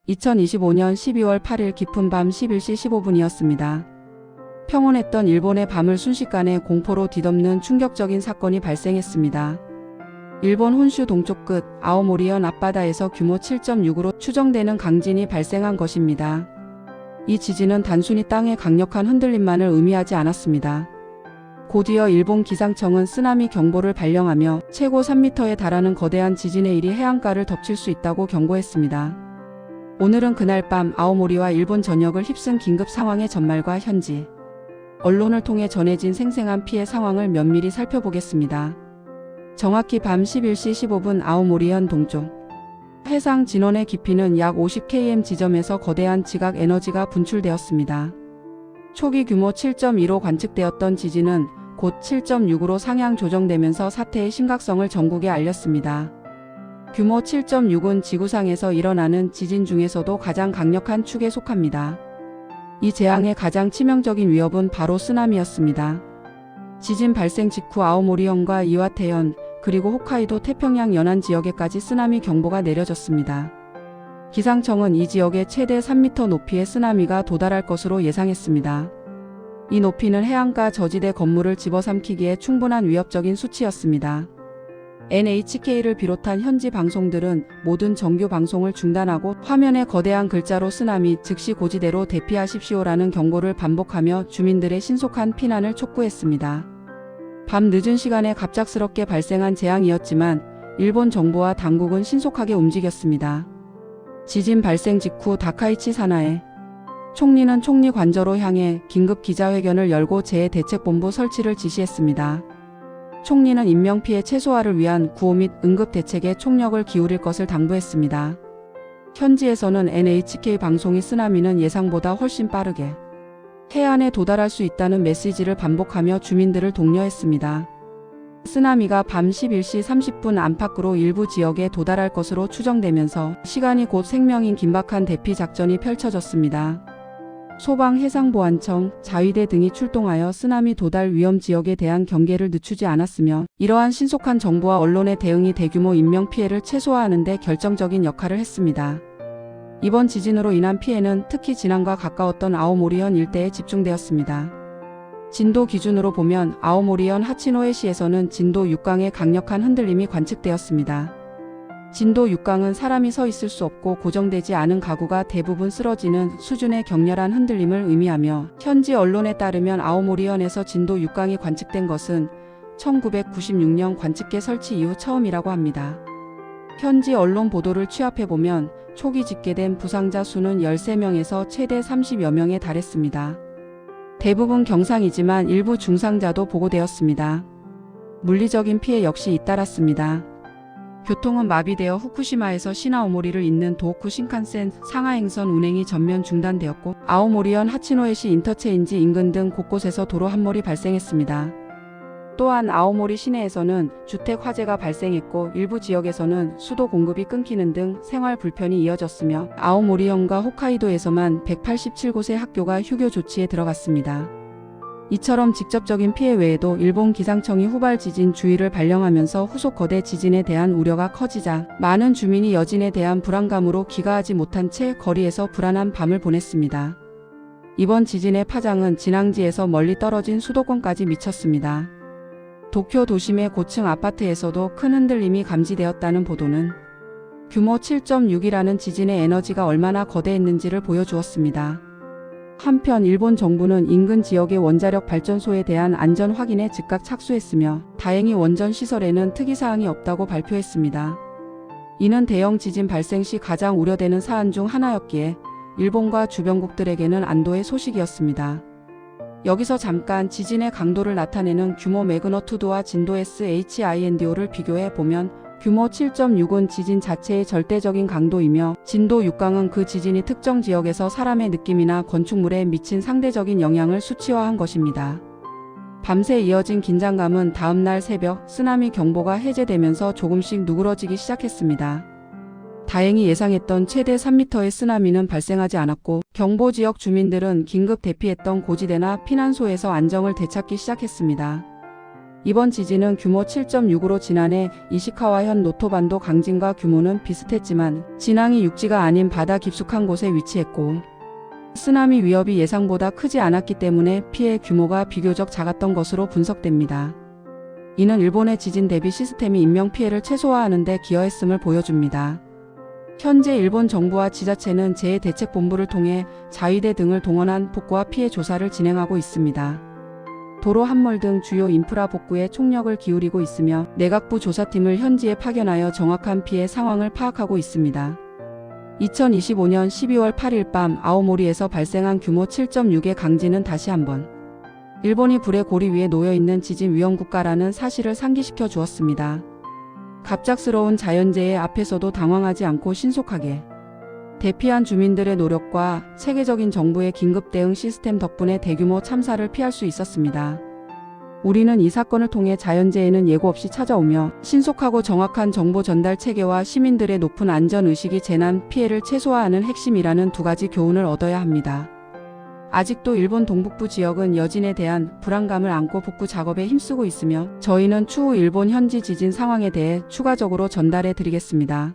2025년 12월 8일 깊은 밤 11시 15분이었습니다. 평온했던 일본의 밤을 순식간에 공포로 뒤덮는 충격적인 사건이 발생했습니다. 일본 혼슈 동쪽 끝 아오모리현 앞바다에서 규모 7.6으로 추정되는 강진이 발생한 것입니다. 이 지진은 단순히 땅의 강력한 흔들림만을 의미하지 않았습니다. 곧이어 일본 기상청은 쓰나미 경보를 발령하며 최고 3m에 달하는 거대한 지진의 일이 해안가를 덮칠 수 있다고 경고했습니다. 오늘은 그날 밤 아오모리와 일본 전역을 휩쓴 긴급 상황의 전말과 현지 언론을 통해 전해진 생생한 피해 상황을 면밀히 살펴보겠습니다. 정확히 밤 11시 15분 아오모리현 동쪽 해상 진원의 깊이는 약 50km 지점에서 거대한 지각 에너지가 분출되었습니다. 초기 규모 7.2로 관측되었던 지진은 곧 7.6으로 상향 조정되면서 사태의 심각성을 전국에 알렸습니다. 규모 7.6은 지구상에서 일어나는 지진 중에서도 가장 강력한 축에 속합니다. 이 재앙의 가장 치명적인 위협은 바로 쓰나미였습니다. 지진 발생 직후 아오모리현과 이와테현 그리고 홋카이도 태평양 연안 지역에까지 쓰나미 경보가 내려졌습니다. 기상청은 이 지역에 최대 3m 높이의 쓰나미가 도달할 것으로 예상했습니다. 이 높이는 해안가 저지대 건물을 집어삼키기에 충분한 위협적인 수치였습니다. NHK를 비롯한 현지 방송들은 모든 정규 방송을 중단하고 화면에 거대한 글자로 쓰나미 즉시 고지대로 대피하십시오라는 경고를 반복하며 주민들의 신속한 피난을 촉구했습니다. 밤 늦은 시간에 갑작스럽게 발생한 재앙이었지만 일본 정부와 당국은 신속하게 움직였습니다. 지진 발생 직후 다카이치 사나에 총리는 총리 관저로 향해 긴급 기자회견을 열고 재해대책본부 설치를 지시했습니다. 총리는 인명피해 최소화를 위한 구호 및 응급대책에 총력을 기울일 것을 당부했습니다. 현지에서는 NHK 방송이 쓰나미는 예상보다 훨씬 빠르게 해안에 도달할 수 있다는 메시지를 반복하며 주민들을 독려했습니다. 쓰나미가 밤 11시 30분 안팎으로 일부 지역에 도달할 것으로 추정되면서 시간이 곧 생명인 긴박한 대피 작전이 펼쳐졌습니다. 소방, 해상보안청, 자위대 등이 출동하여 쓰나미 도달 위험 지역에 대한 경계를 늦추지 않았으며 이러한 신속한 정부와 언론의 대응이 대규모 인명피해를 최소화하는 데 결정적인 역할을 했습니다. 이번 지진으로 인한 피해는 특히 진앙과 가까웠던 아오모리현 일대에 집중되었습니다. 진도 기준으로 보면 아오모리현 하치노에시에서는 진도 6강의 강력한 흔들림이 관측되었습니다. 진도 6강은 사람이 서 있을 수 없고 고정되지 않은 가구가 대부분 쓰러지는 수준의 격렬한 흔들림을 의미하며 현지 언론에 따르면 아오모리현에서 진도 6강이 관측된 것은 1996년 관측계 설치 이후 처음이라고 합니다. 현지 언론 보도를 취합해보면 초기 집계된 부상자 수는 13명에서 최대 30여 명에 달했습니다. 대부분 경상이지만 일부 중상자도 보고되었습니다. 물리적인 피해 역시 잇따랐습니다. 교통은 마비되어 후쿠시마에서 시나오모리를 잇는 도호쿠 신칸센 상하행선 운행이 전면 중단되었고 아오모리현 하치노에시 인터체인지 인근 등 곳곳에서 도로 함몰이 발생했습니다. 또한 아오모리 시내에서는 주택 화재가 발생했고 일부 지역에서는 수도 공급이 끊기는 등 생활 불편이 이어졌으며 아오모리현과 홋카이도에서만 187곳의 학교가 휴교 조치에 들어갔습니다. 이처럼 직접적인 피해 외에도 일본 기상청이 후발 지진 주의를 발령하면서 후속 거대 지진에 대한 우려가 커지자 많은 주민이 여진에 대한 불안감으로 귀가하지 못한 채 거리에서 불안한 밤을 보냈습니다. 이번 지진의 파장은 진앙지에서 멀리 떨어진 수도권까지 미쳤습니다. 도쿄 도심의 고층 아파트에서도 큰 흔들림이 감지되었다는 보도는 규모 7.6이라는 지진의 에너지가 얼마나 거대했는지를 보여주었습니다. 한편 일본 정부는 인근 지역의 원자력 발전소에 대한 안전 확인에 즉각 착수했으며 다행히 원전 시설에는 특이사항이 없다고 발표했습니다. 이는 대형 지진 발생 시 가장 우려되는 사안 중 하나였기에 일본과 주변국들에게는 안도의 소식이었습니다. 여기서 잠깐 지진의 강도를 나타내는 규모 매그너투드와 진도 SHINDO를 비교해 보면 규모 7.6은 지진 자체의 절대적인 강도이며 진도 6강은 그 지진이 특정 지역에서 사람의 느낌이나 건축물에 미친 상대적인 영향을 수치화한 것입니다. 밤새 이어진 긴장감은 다음날 새벽 쓰나미 경보가 해제되면서 조금씩 누그러지기 시작했습니다. 다행히 예상했던 최대 3m의 쓰나미는 발생하지 않았고 경보 지역 주민들은 긴급 대피했던 고지대나 피난소에서 안정을 되찾기 시작했습니다. 이번 지진은 규모 7.6으로 지난해 이시카와현 노토반도 강진과 규모는 비슷했지만 진앙이 육지가 아닌 바다 깊숙한 곳에 위치했고 쓰나미 위협이 예상보다 크지 않았기 때문에 피해 규모가 비교적 작았던 것으로 분석됩니다. 이는 일본의 지진 대비 시스템이 인명피해를 최소화하는 데 기여했음을 보여줍니다. 현재 일본 정부와 지자체는 재해대책본부를 통해 자위대 등을 동원한 폭우와 피해 조사를 진행하고 있습니다. 도로 함몰 등 주요 인프라 복구에 총력을 기울이고 있으며 내각부 조사팀을 현지에 파견하여 정확한 피해 상황을 파악하고 있습니다. 2025년 12월 8일 밤 아오모리에서 발생한 규모 7.6의 강진은 다시 한번 일본이 불의 고리 위에 놓여있는 지진 위험 국가라는 사실을 상기시켜 주었습니다. 갑작스러운 자연재해 앞에서도 당황하지 않고 신속하게 대피한 주민들의 노력과 체계적인 정부의 긴급 대응 시스템 덕분에 대규모 참사를 피할 수 있었습니다. 우리는 이 사건을 통해 자연재해는 예고 없이 찾아오며 신속하고 정확한 정보 전달 체계와 시민들의 높은 안전의식이 재난 피해를 최소화하는 핵심이라는 두 가지 교훈을 얻어야 합니다. 아직도 일본 동북부 지역은 여진에 대한 불안감을 안고 복구 작업에 힘쓰고 있으며 저희는 추후 일본 현지 지진 상황에 대해 추가적으로 전달해 드리겠습니다.